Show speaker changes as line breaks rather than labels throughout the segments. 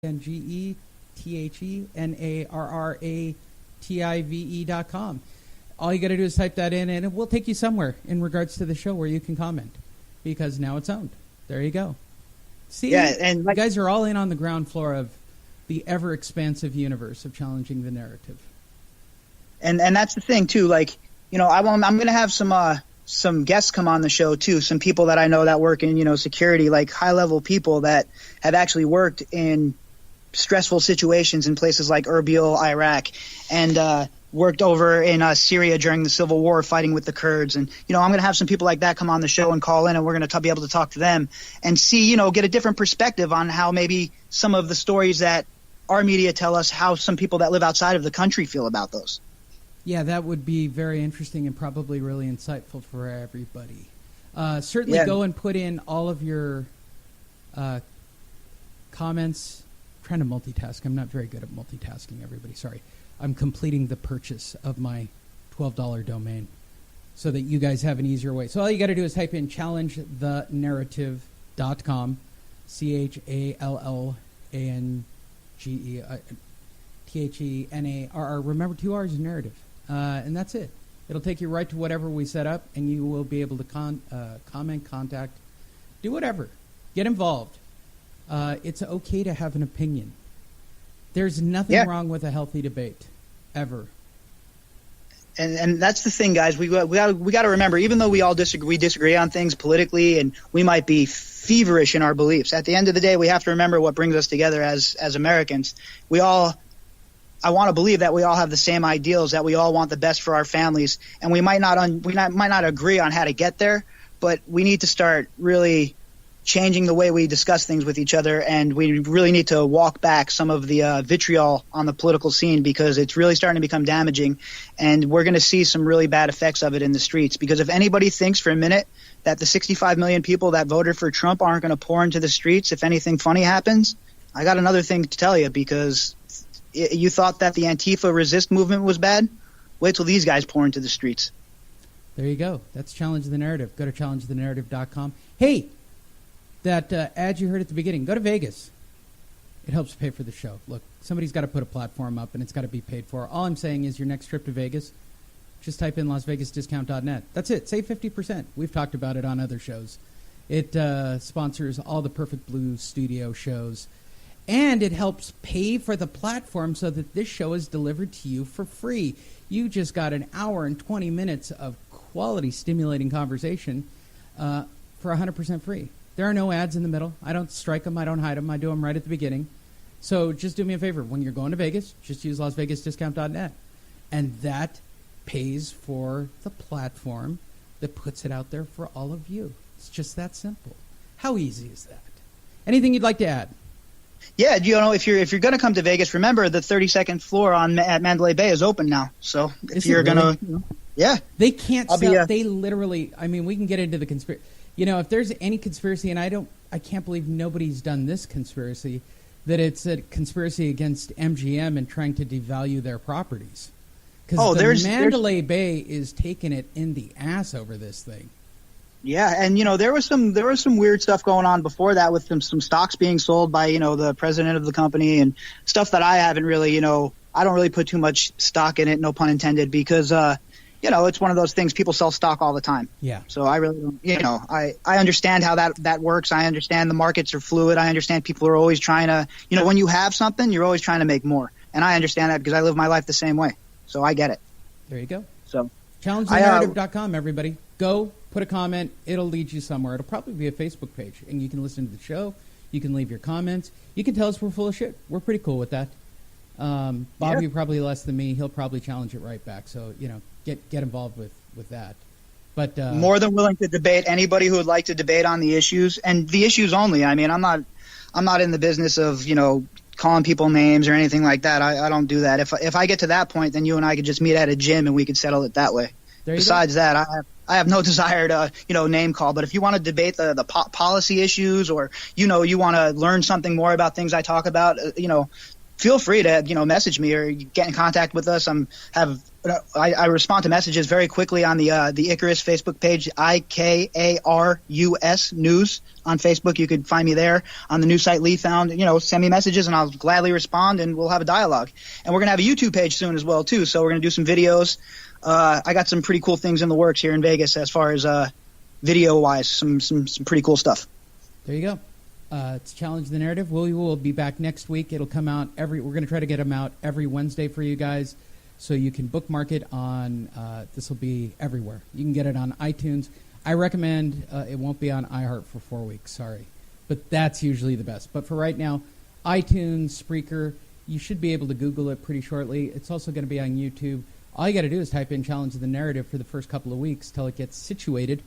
stephen-paddock.com. All you got to do is type that in, and it will take you somewhere in regards to the show where you can comment, because now it's owned. There you go. See,
and
you guys are all in on the ground floor of the ever-expansive universe of challenging the narrative.
And that's the thing, too. Like, I'm going to have some guests come on the show, too, some people that I know that work in, security, like high-level people that have actually worked in stressful situations in places like Erbil, Iraq, and worked over in Syria during the Civil War fighting with the Kurds. And, I'm going to have some people like that come on the show and call in, and we're going to be able to talk to them and see, get a different perspective on how maybe some of the stories that our media tell us, how some people that live outside of the country feel about those. Yeah,
that would be very interesting and probably really insightful for everybody. Certainly go and put in all of your comments. I'm trying to multitask. I'm not very good at multitasking, everybody. Sorry. I'm completing the purchase of my $12 domain so that you guys have an easier way. So all you got to do is type in challengethenarrative.com, ChallengeTheNarrative. Remember, 2 R's is narrative. And that's it. It'll take you right to whatever we set up, and you will be able to comment, contact, do whatever. Get involved. It's okay to have an opinion. There's nothing wrong with a healthy debate, ever.
And that's the thing, guys. We got to remember, even though we all disagree on things politically, and we might be feverish in our beliefs, at the end of the day, we have to remember what brings us together as Americans. I want to believe that we all have the same ideals, that we all want the best for our families, and we might not agree on how to get there, but we need to start really changing the way we discuss things with each other, and we really need to walk back some of the vitriol on the political scene, because it's really starting to become damaging, and we're going to see some really bad effects of it in the streets. Because if anybody thinks for a minute that the 65 million people that voted for Trump aren't going to pour into the streets if anything funny happens, I got another thing to tell you, because you thought that the Antifa resist movement was bad? Wait till these guys pour into the streets.
There you go. That's Challenge the Narrative. Go to challengethenarrative.com. Hey, that ad you heard at the beginning, go to Vegas. It helps pay for the show. Look, somebody's got to put a platform up, and it's got to be paid for. All I'm saying is your next trip to Vegas, just type in LasVegasDiscount.net. That's it. Save 50%. We've talked about it on other shows. It sponsors all the Perfect Blue studio shows, and it helps pay for the platform so that this show is delivered to you for free. You just got an hour and 20 minutes of quality, stimulating conversation for 100% free. There are no ads in the middle. I don't strike them. I don't hide them. I do them right at the beginning. So just do me a favor. When you're going to Vegas, just use LasVegasDiscount.net. And that pays for the platform that puts it out there for all of you. It's just that simple. How easy is that? Anything you'd like to add?
Yeah, if you're going to come to Vegas, remember the 32nd floor at Mandalay Bay is open now. So if you're going to,
they can't sell. They literally. I mean, we can get into the conspiracy. If there's any conspiracy, and I can't believe nobody's done this conspiracy, that it's a conspiracy against MGM and trying to devalue their properties. Because Mandalay Bay is taking it in the ass over this thing.
Yeah, and there was some weird stuff going on before that with some stocks being sold by the president of the company and stuff that I haven't really I don't really put too much stock in it, no pun intended, because it's one of those things. People sell stock all the time.
Yeah.
So I really don't, I understand how that works. I understand the markets are fluid. I understand people are always trying to, when you have something, you're always trying to make more. And I understand that because I live my life the same way. So I get it.
There you go.
So
ChallengeTheNarrative.com, everybody. Go, put a comment. It'll lead you somewhere. It'll probably be a Facebook page, and you can listen to the show. You can leave your comments. You can tell us we're full of shit. We're pretty cool with that. Bobby probably less than me. He'll probably challenge it right back. So, get involved with that. But
more than willing to debate anybody who would like to debate on the issues, and the issues only. I mean, I'm not in the business of calling people names or anything like that. I don't do that. If I get to that point, then you and I could just meet at a gym and we could settle it that way. Besides that, I have no desire to name call. But if you want to debate the policy issues, or you want to learn something more about things I talk about, feel free to message me or get in contact with us. Have I respond to messages very quickly on the Icarus Facebook page, IKARUS News on Facebook. You could find me there on the new site Lee found. Send me messages and I'll gladly respond, and we'll have a dialogue. And we're gonna have a YouTube page soon as well too. So we're gonna do some videos. I got some pretty cool things in the works here in Vegas as far as video wise. Some pretty cool stuff.
There you go. It's Challenge the Narrative. We will be back next week. It'll come out we're going to try to get them out every Wednesday for you guys, so you can bookmark it on, this will be everywhere. You can get it on iTunes. I recommend it won't be on iHeart for 4 weeks, sorry. But that's usually the best. But for right now, iTunes, Spreaker, you should be able to Google it pretty shortly. It's also going to be on YouTube. All you got to do is type in Challenge the Narrative for the first couple of weeks till it gets situated.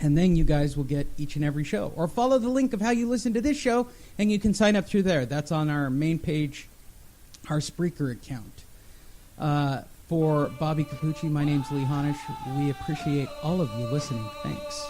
And then you guys will get each and every show. Or follow the link of how you listen to this show, and you can sign up through there. That's on our main page, our Spreaker account. For Bobby Capucci, my name's Lee Honish. We appreciate all of you listening. Thanks.